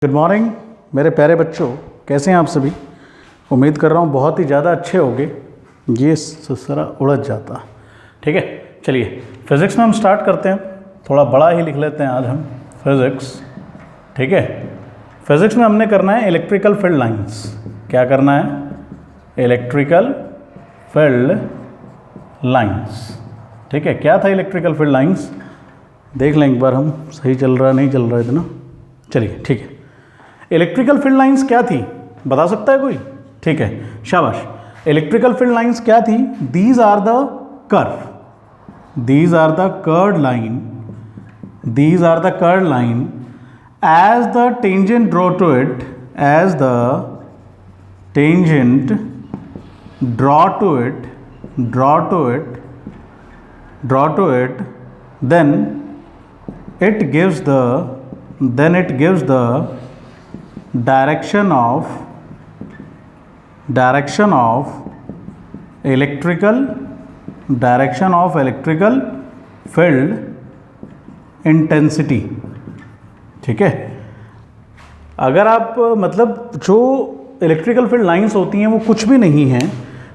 Good morning मेरे प्यारे बच्चों, कैसे हैं आप सभी। उम्मीद कर रहा हूँ बहुत ही ज़्यादा अच्छे होंगे। ये सारा उलझ जाता, ठीक है। चलिए फिज़िक्स में हम स्टार्ट करते हैं। थोड़ा बड़ा ही लिख लेते हैं आज हम फिज़िक्स, ठीक है। फिज़िक्स में हमने करना है इलेक्ट्रिकल फील्ड लाइंस। क्या करना है? इलेक्ट्रिकल फील्ड लाइंस, ठीक है। क्या था इलेक्ट्रिकल फील्ड लाइंस, देख लें एक बार हम, सही चल रहा नहीं चल रहा इतना। चलिए ठीक है, इलेक्ट्रिकल फील्ड लाइंस क्या थी बता सकता है कोई? ठीक है, शाबाश। इलेक्ट्रिकल फील्ड लाइंस क्या थी? These are the curve, these are the curve line, these are the curve line as the tangent draw to it, as the tangent draw to it, draw to it, draw to it, then it gives the direction of electrical field intensity, ठीक है। अगर आप मतलब जो electrical field lines होती हैं वो कुछ भी नहीं हैं,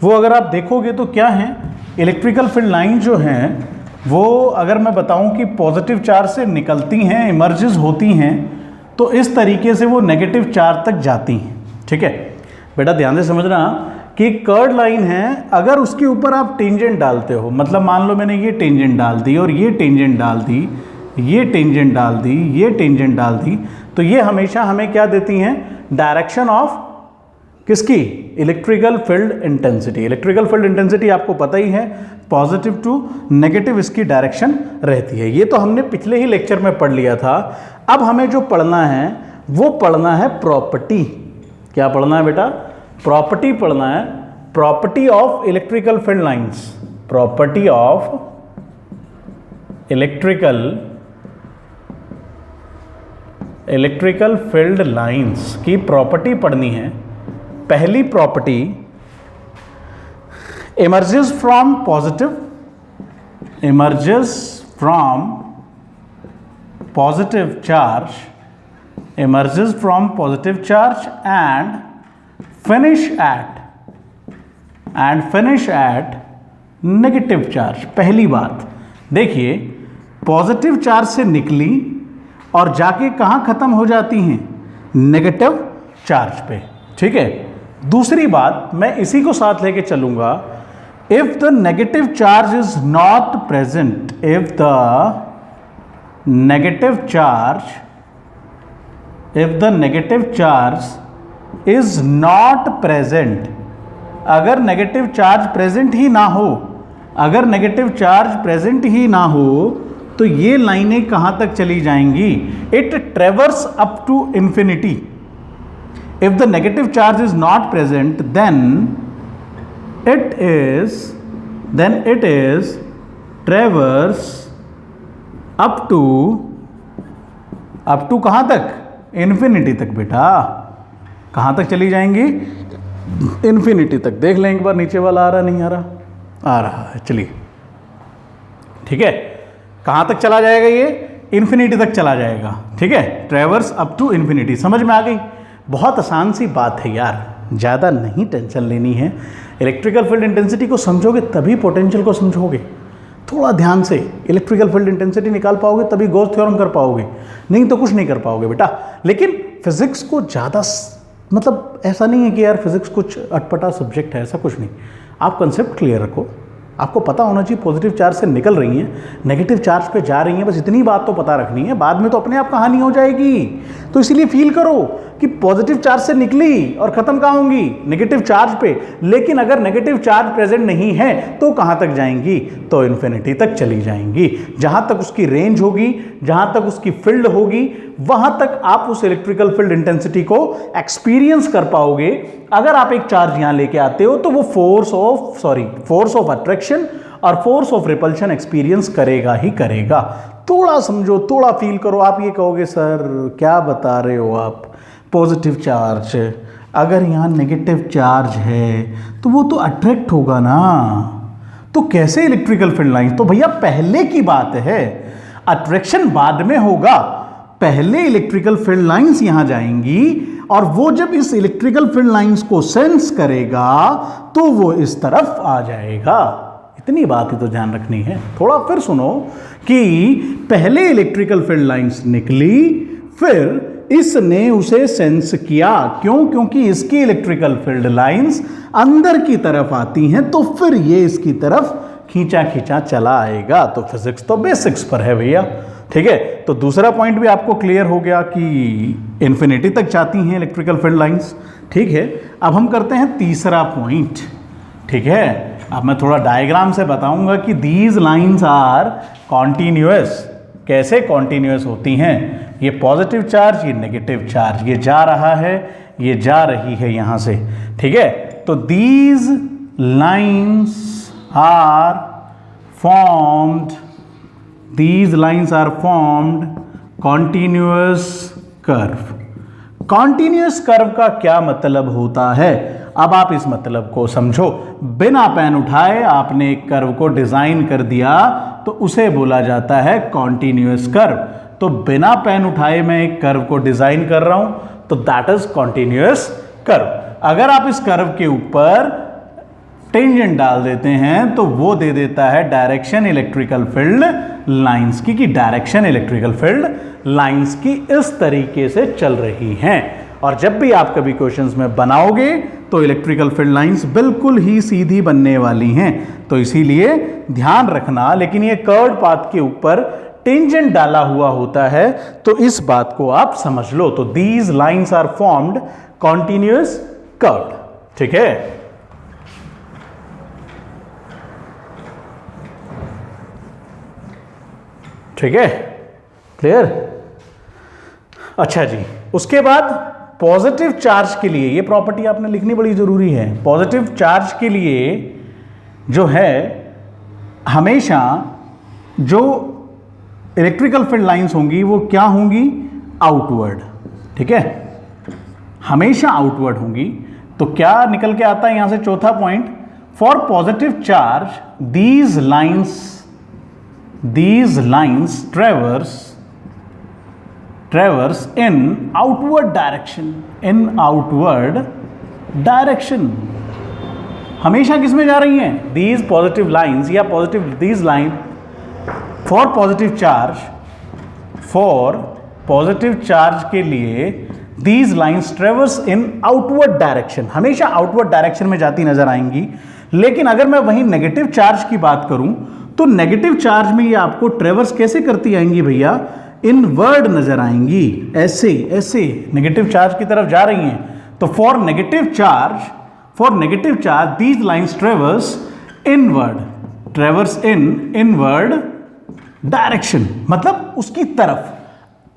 वो अगर आप देखोगे तो क्या हैं, इलेक्ट्रिकल फील्ड लाइन जो हैं वो अगर मैं बताऊं कि पॉजिटिव चार्ज से निकलती हैं, इमर्जेस होती हैं, तो इस तरीके से वो नेगेटिव चार्ज तक जाती हैं, ठीक है। बेटा ध्यान से समझना कि कर्व लाइन है, अगर उसके ऊपर आप टेंजेंट डालते हो, मतलब मान लो मैंने ये टेंजेंट डाल दी और ये टेंजेंट डाल दी, ये टेंजेंट डाल दी, ये टेंजेंट डाल दी, तो ये हमेशा हमें क्या देती हैं? डायरेक्शन ऑफ किसकी? Electrical field intensity. Electrical field intensity आपको पता ही है, पॉजिटिव टू नेगेटिव इसकी डायरेक्शन रहती है। ये तो हमने पिछले ही लेक्चर में पढ़ लिया था। अब हमें जो पढ़ना है वो पढ़ना है प्रॉपर्टी। क्या पढ़ना है बेटा? प्रॉपर्टी पढ़ना है, property of electrical field lines, property of electrical field lines की प्रॉपर्टी पढ़नी है। पहली property, emerges from positive, emerges from positive charge, emerges from positive charge and finish at negative charge। पहली बात देखिए, पॉजिटिव चार्ज से निकली और जाके कहाँ खत्म हो जाती हैं? नेगेटिव चार्ज पे, ठीक है। दूसरी बात मैं इसी को साथ लेके चलूंगा, if the negative charge is not present, if the negative charge is not present, अगर नेगेटिव चार्ज प्रेजेंट ही ना हो, अगर नेगेटिव चार्ज प्रेजेंट ही ना हो तो ये लाइनें कहां तक चली जाएंगी? It traverse up to infinity. If the negative charge is not present, then it is traverse up to कहाँ तक? इन्फिनिटी तक। बेटा कहाँ तक चली जाएंगी? इन्फिनिटी तक। देख लें एक बार, नीचे वाला आ रहा नहीं आ रहा? आ रहा है, चलिए ठीक है। कहाँ तक चला जाएगा ये? इन्फिनिटी तक चला जाएगा, ठीक है। ट्रेवर्स अप टू इन्फिनिटी, समझ में आ गई? बहुत आसान सी बात है यार, ज़्यादा नहीं टेंशन लेनी है। इलेक्ट्रिकल फील्ड इंटेंसिटी को समझोगे तभी पोटेंशियल को समझोगे। थोड़ा ध्यान से इलेक्ट्रिकल फील्ड इंटेंसिटी निकाल पाओगे तभी गॉस थ्योरम कर पाओगे, नहीं तो कुछ नहीं कर पाओगे बेटा। लेकिन फिजिक्स को ज़्यादा मतलब ऐसा नहीं है कि यार फिजिक्स कुछ अटपटा सब्जेक्ट है, ऐसा कुछ नहीं। आप कंसेप्ट क्लियर रखो, आपको पता होना चाहिए पॉजिटिव चार्ज से निकल रही हैं, नेगेटिव चार्ज पे जा रही हैं, बस इतनी बात तो पता रखनी है। बाद में तो अपने आप कहानी हो जाएगी। तो इसीलिए फील करो कि पॉजिटिव चार्ज से निकली और खत्म कहाँ होंगी? नेगेटिव चार्ज पे। लेकिन अगर नेगेटिव चार्ज प्रेजेंट नहीं है तो कहाँ तक जाएंगी? तो इन्फिनिटी तक चली जाएंगी। जहाँ तक उसकी रेंज होगी, जहाँ तक उसकी फील्ड होगी, वहाँ तक आप उस इलेक्ट्रिकल फील्ड इंटेंसिटी को एक्सपीरियंस कर पाओगे। अगर आप एक चार्ज यहाँ लेके आते हो तो वो फोर्स ऑफ अट्रैक्शन और फोर्स ऑफ रिपल्शन एक्सपीरियंस करेगा ही करेगा। थोड़ा समझो, थोड़ा फील करो। आप ये कहोगे सर क्या बता रहे हो आप, पॉजिटिव चार्ज, अगर यहाँ नेगेटिव चार्ज है तो वो तो अट्रैक्ट होगा ना, तो कैसे इलेक्ट्रिकल फील्ड लाइन? तो भैया पहले की बात है, अट्रैक्शन बाद में होगा, पहले इलेक्ट्रिकल फील्ड लाइंस यहां जाएंगी और वो जब इस इलेक्ट्रिकल फील्ड लाइंस को सेंस करेगा तो वो इस तरफ आ जाएगा। इतनी बात ही तो ध्यान रखनी है। थोड़ा फिर सुनो कि पहले इलेक्ट्रिकल फील्ड लाइंस निकली, फिर इसने उसे सेंस किया। क्यों? क्योंकि इसकी इलेक्ट्रिकल फील्ड लाइंस अंदर की तरफ आती हैं, तो फिर ये इसकी तरफ खींचा खींचा चला आएगा। तो फिजिक्स तो बेसिक्स पर है भैया। ठीक है, तो दूसरा पॉइंट भी आपको क्लियर हो गया कि इन्फिनिटी तक जाती हैं इलेक्ट्रिकल फील्ड लाइंस। ठीक है, अब हम करते हैं तीसरा पॉइंट। ठीक है, अब मैं थोड़ा डायग्राम से बताऊंगा कि दीज लाइंस आर कॉन्टिन्यूअस। कैसे कॉन्टिन्यूअस होती हैं? ये पॉजिटिव चार्ज, ये नेगेटिव चार्ज, ये जा रहा है, ये जा रही है यहां से। ठीक है, तो these lines are formed, these lines are formed continuous curve। continuous curve का क्या मतलब होता है? अब आप इस मतलब को समझो। बिना पेन उठाए आपने एक कर्व को डिजाइन कर दिया तो उसे बोला जाता है continuous curve। तो बिना पेन उठाए मैं एक कर्व को डिजाइन कर रहा हूं तो दैट इज continuous curve। अगर आप इस कर्व के ऊपर टेंजेंट डाल देते हैं तो वो दे देता है डायरेक्शन इलेक्ट्रिकल फील्ड लाइंस की, कि डायरेक्शन इलेक्ट्रिकल फील्ड लाइंस की इस तरीके से चल रही हैं। और जब भी आप कभी क्वेश्चंस में बनाओगे तो इलेक्ट्रिकल फील्ड लाइंस बिल्कुल ही सीधी बनने वाली हैं। तो इसीलिए ध्यान रखना। लेकिन ये कर्व्ड पाथ के ऊपर टेंजेंट डाला हुआ होता है तो इस बात को आप समझ लो। तो these lines are formed continuous curved. ठीक है, ठीक है, क्लियर? अच्छा जी, उसके बाद पॉजिटिव चार्ज के लिए ये प्रॉपर्टी आपने लिखनी बड़ी जरूरी है। पॉजिटिव चार्ज के लिए जो है हमेशा जो इलेक्ट्रिकल फील्ड लाइंस होंगी वो क्या होंगी? आउटवर्ड। ठीक है, हमेशा आउटवर्ड होंगी। तो क्या निकल के आता है यहां से चौथा point? For positive charge these lines traverse in outward direction। हमेशा किस में जा रही हैं? these positive lines या these line for positive charge के लिए these lines traverse in outward direction, हमेशा आउटवर्ड डायरेक्शन में जाती नजर आएंगी। लेकिन अगर मैं वहीं नेगेटिव चार्ज की बात करूं तो नेगेटिव चार्ज में ये आपको ट्रेवर्स कैसे करती आएंगी भैया? इनवर्ड नजर आएंगी, ऐसे ऐसे नेगेटिव चार्ज की तरफ जा रही हैं। तो for negative charge these lines ट्रेवर्स in inward direction, मतलब उसकी तरफ,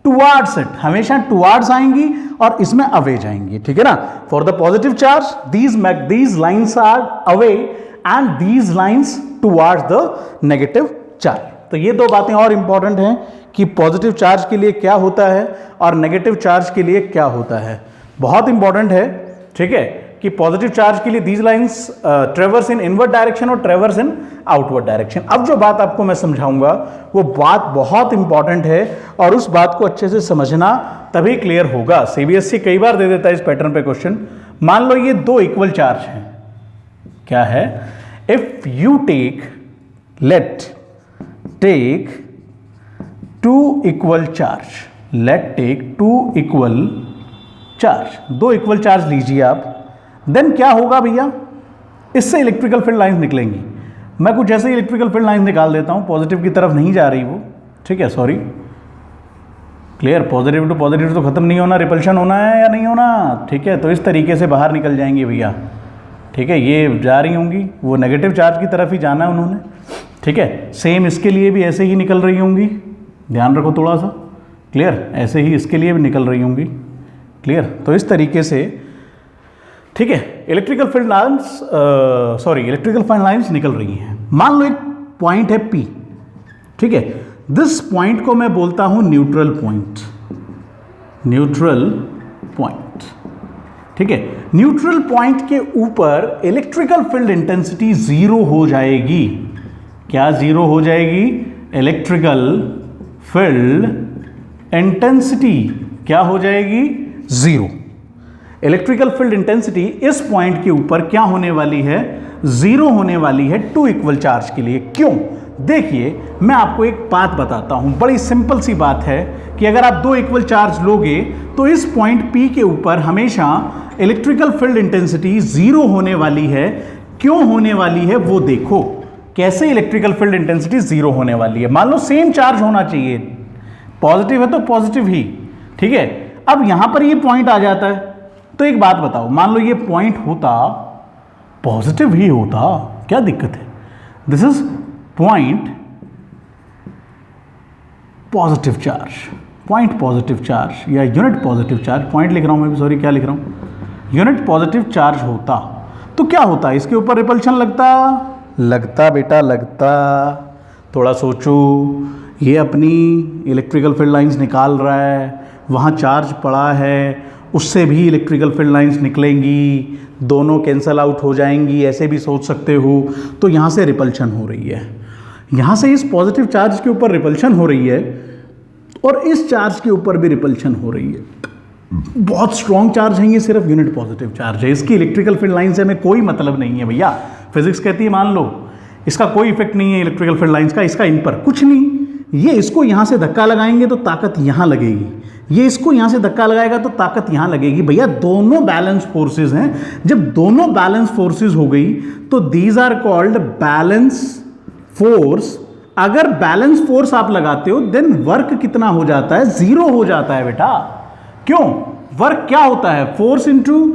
टुवार्ड्स इट, हमेशा टुवार्ड्स आएंगी और इसमें अवे जाएंगी। ठीक है ना? For the positive charge these lines are away and these lines towards the negative charge. तो ये दो बातें और इंपॉर्टेंट हैं कि पॉजिटिव चार्ज के लिए क्या होता है और नेगेटिव चार्ज के लिए क्या होता है। बहुत इंपॉर्टेंट है। ठीक है, कि पॉजिटिव चार्ज के लिए these lines ट्रेवर्स in inward direction और ट्रेवर्स इन आउटवर्ड डायरेक्शन। अब जो बात आपको मैं समझाऊंगा वो बात बहुत इंपॉर्टेंट है और उस बात को अच्छे से समझना तभी क्लियर होगा। सीबीएसई कई बार दे देता है इस पैटर्न पे क्वेश्चन। मान लो ये दो इक्वल चार्ज हैं। क्या है? If you take two equal charge, दो इक्वल चार्ज लीजिए आप, देन क्या होगा भैया? इससे इलेक्ट्रिकल फील्ड लाइंस निकलेंगी। मैं कुछ ऐसे इलेक्ट्रिकल फील्ड लाइंस निकाल देता हूं, पॉजिटिव की तरफ नहीं जा रही वो। ठीक है, sorry, clear? Positive to positive तो खत्म नहीं होना, रिपल्शन होना है या नहीं होना? ठीक है, तो इस तरीके से बाहर निकल जाएंगे भैया। ठीक है, ये जा रही होंगी, वो नेगेटिव चार्ज की तरफ ही जाना है उन्होंने। ठीक है, सेम इसके लिए भी ऐसे ही निकल रही होंगी, ध्यान रखो थोड़ा सा। क्लियर? ऐसे ही इसके लिए भी निकल रही होंगी। क्लियर? तो इस तरीके से, ठीक है, इलेक्ट्रिकल फील्ड लाइंस निकल रही हैं। मान लो एक पॉइंट है P। ठीक है, दिस पॉइंट को मैं बोलता हूं न्यूट्रल पॉइंट। ठीक है, न्यूट्रल पॉइंट के ऊपर इलेक्ट्रिकल फील्ड इंटेंसिटी जीरो हो जाएगी। क्या जीरो हो जाएगी? इलेक्ट्रिकल फील्ड इंटेंसिटी क्या हो जाएगी, जीरो। इलेक्ट्रिकल फील्ड इंटेंसिटी इस पॉइंट के ऊपर क्या होने वाली है, जीरो होने वाली है टू इक्वल चार्ज के लिए। क्यों? देखिए मैं आपको एक बात बताता हूं, बड़ी सिंपल सी बात है कि अगर आप दो इक्वल चार्ज लोगे तो इस पॉइंट P के ऊपर हमेशा इलेक्ट्रिकल फील्ड इंटेंसिटी जीरो होने वाली है। क्यों होने वाली है वो देखो, कैसे इलेक्ट्रिकल फील्ड इंटेंसिटी जीरो होने वाली है। मान लो सेम चार्ज होना चाहिए, पॉजिटिव है तो पॉजिटिव ही, ठीक है। अब यहां पर ये पॉइंट आ जाता है, तो एक बात बताओ, मान लो ये पॉइंट होता पॉजिटिव ही होता, क्या दिक्कत है? This is point positive charge, point positive charge या यूनिट पॉजिटिव चार्ज, पॉइंट लिख रहा हूं मैं भी, सॉरी क्या लिख रहा हूं, यूनिट पॉजिटिव चार्ज होता तो क्या होता, इसके ऊपर रिपल्शन लगता बेटा, लगता। थोड़ा सोचो, ये अपनी इलेक्ट्रिकल फील्ड लाइंस निकाल रहा है, वहाँ चार्ज पड़ा है, उससे भी इलेक्ट्रिकल फील्ड लाइंस निकलेंगी, दोनों कैंसल आउट हो जाएंगी, ऐसे भी सोच सकते हो। तो यहाँ से रिपल्शन हो रही है, यहाँ से इस पॉजिटिव चार्ज के ऊपर रिपल्शन हो रही है और इस चार्ज के ऊपर भी रिपल्शन हो रही है। बहुत स्ट्रॉन्ग चार्ज है ये, सिर्फ यूनिट पॉजिटिव चार्ज है, इसकी इलेक्ट्रिकल फील्ड लाइन से हमें कोई मतलब नहीं है भैया। फिजिक्स कहती है मान लो इसका कोई इफेक्ट नहीं है इलेक्ट्रिकल फील्ड लाइंस का, इसका इन पर कुछ नहीं। ये इसको यहाँ से धक्का लगाएंगे तो ताकत यहाँ लगेगी, ये इसको यहाँ से धक्का लगाएगा तो ताकत यहाँ लगेगी। भैया दोनों बैलेंस फोर्सेस हैं, जब दोनों बैलेंस फोर्सेस हो गई तो these are called balance force. अगर बैलेंस फोर्स आप लगाते हो देन वर्क कितना हो जाता है, जीरो हो जाता है बेटा। क्यों? वर्क क्या होता है, force into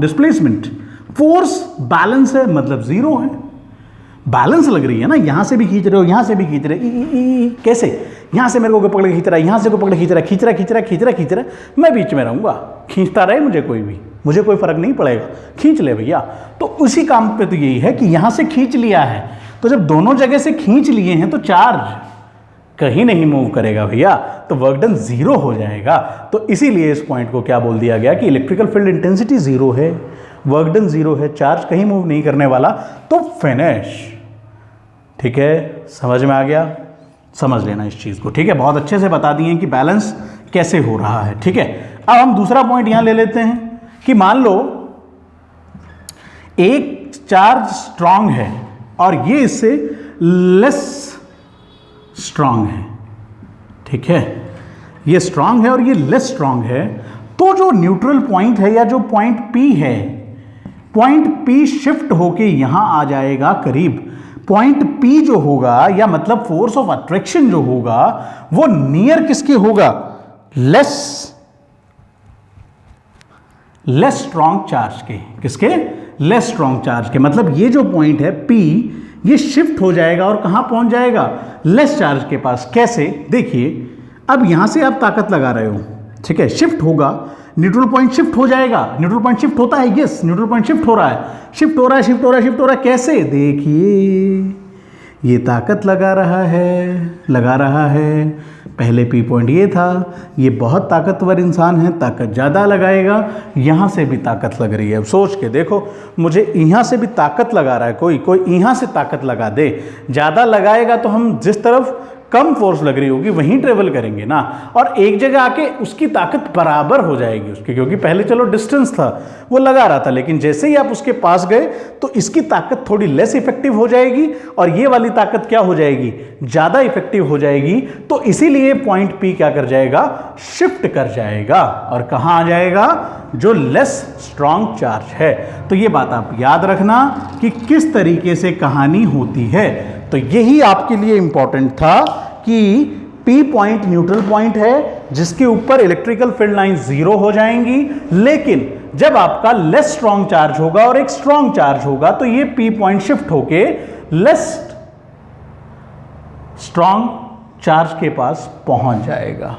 displacement. Force balance है मतलब जीरो है, बैलेंस लग रही है ना, यहां से भी खींच रहे हो, यहां से भी खींच रहे, कैसे? यहां से मेरे को पकड़ के खींच रहा है, यहां से को पकड़ के खींच रहा है, मैं बीच में रहूंगा, खींचता रहे मुझे कोई भी, मुझे कोई फर्क नहीं पड़ेगा, खींच ले भैया। तो उसी काम पे तो यही है कि यहां से खींच लिया है, तो जब दोनों जगह से खींच लिए हैं तो चार्ज कहीं नहीं मूव करेगा भैया, तो वर्क डन जीरो हो जाएगा। तो इसीलिए इस पॉइंट को क्या बोल दिया गया कि इलेक्ट्रिकल फील्ड इंटेंसिटी जीरो है, वर्क डन जीरो है, चार्ज कहीं मूव नहीं करने वाला, तो फिनिश। ठीक है, समझ में आ गया? समझ लेना इस चीज को, ठीक है। बहुत अच्छे से बता दिए कि बैलेंस कैसे हो रहा है, ठीक है। अब हम दूसरा पॉइंट यहां ले लेते हैं कि मान लो एक चार्ज स्ट्रांग है और ये इससे लेस स्ट्रांग है, ठीक है, ये स्ट्रांग है और ये लेस स्ट्रांग है, तो जो न्यूट्रल पॉइंट है या जो पॉइंट P है, पॉइंट P शिफ्ट होके यहां आ जाएगा करीब। पॉइंट P जो होगा या मतलब फोर्स ऑफ अट्रैक्शन जो होगा वो नियर किसके होगा, लेस स्ट्रांग चार्ज के। किसके? लेस स्ट्रांग चार्ज के। मतलब ये जो पॉइंट है P, ये शिफ्ट हो जाएगा और कहां पहुंच जाएगा, लेस चार्ज के पास। कैसे? देखिए, अब यहां से आप ताकत लगा रहे हो, ठीक है, शिफ्ट होगा, न्यूट्रल पॉइंट शिफ्ट हो जाएगा। न्यूट्रल पॉइंट शिफ्ट होता है, यस, न्यूट्रल पॉइंट शिफ्ट हो रहा है, शिफ्ट हो रहा है, शिफ्ट हो रहा है, शिफ्ट हो रहा है। कैसे? देखिए, ये ताकत लगा रहा है। पहले P पॉइंट ये था, ये बहुत ताकतवर इंसान है, ताकत ज़्यादा लगाएगा। यहाँ से भी ताकत लग रही है, अब सोच के देखो, मुझे यहाँ से भी ताकत लगा रहा है, कोई यहाँ से ताकत लगा दे, ज़्यादा लगाएगा तो हम जिस तरफ कम फोर्स लग रही होगी वहीं ट्रेवल करेंगे ना, और एक जगह आके उसकी ताकत बराबर हो जाएगी उसकी, क्योंकि पहले चलो डिस्टेंस था, वो लगा रहा था, लेकिन जैसे ही आप उसके पास गए तो इसकी ताकत थोड़ी लेस इफेक्टिव हो जाएगी और ये वाली ताकत क्या हो जाएगी, ज़्यादा इफेक्टिव हो जाएगी। तो इसीलिए पॉइंट P क्या कर जाएगा, शिफ्ट कर जाएगा और कहाँ आ जाएगा, जो लेस स्ट्रॉन्ग चार्ज है। तो ये बात आप याद रखना कि किस तरीके से कहानी होती है। तो यही आपके लिए इंपॉर्टेंट था कि P पॉइंट न्यूट्रल पॉइंट है जिसके ऊपर इलेक्ट्रिकल फील्ड लाइन जीरो हो जाएंगी, लेकिन जब आपका लेस स्ट्रॉन्ग चार्ज होगा और एक स्ट्रॉन्ग चार्ज होगा तो ये P पॉइंट शिफ्ट होके लेस स्ट्रॉन्ग चार्ज के पास पहुंच जाएगा,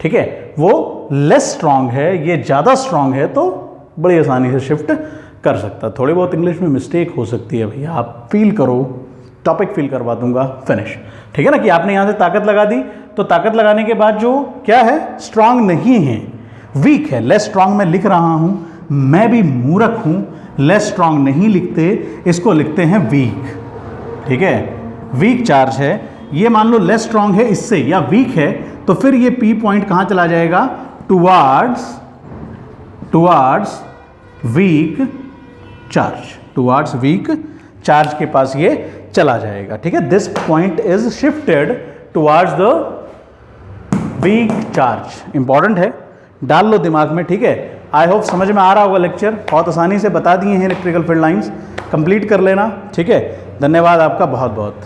ठीक है। वो लेस स्ट्रॉन्ग है, ये ज़्यादा स्ट्रॉन्ग है, तो बड़ी आसानी से शिफ्ट कर सकता है। थोड़ी बहुत इंग्लिश में मिस्टेक हो सकती है भैया, आप फील करो, टॉपिक फील करवा दूंगा, फिनिश, ठीक है ना। कि आपने यहाँ से ताकत लगा दी, तो ताकत लगाने के बाद जो क्या है, स्ट्रांग नहीं है, वीक है। लेस स्ट्रांग मैं लिख रहा हूँ, मैं भी मूर्ख हूँ, लेस स्ट्रांग नहीं लिखते, इसको लिखते हैं वीक, ठीक है। वीक चार्ज है, ये मान लो लेस स्ट्रांग है इससे या वीक है, तो फिर ये P पॉइंट कहाँ चला जाएगा, towards weak charge, towards weak charge के पास ये चला जाएगा। ठीक है, this point is shifted towards the weak charge. Important है, डाल लो दिमाग में। ठीक है, आई होप समझ में आ रहा होगा लेक्चर, बहुत आसानी से बता दिए हैं इलेक्ट्रिकल फील्ड लाइंस, कंप्लीट कर लेना। ठीक है, धन्यवाद आपका बहुत बहुत।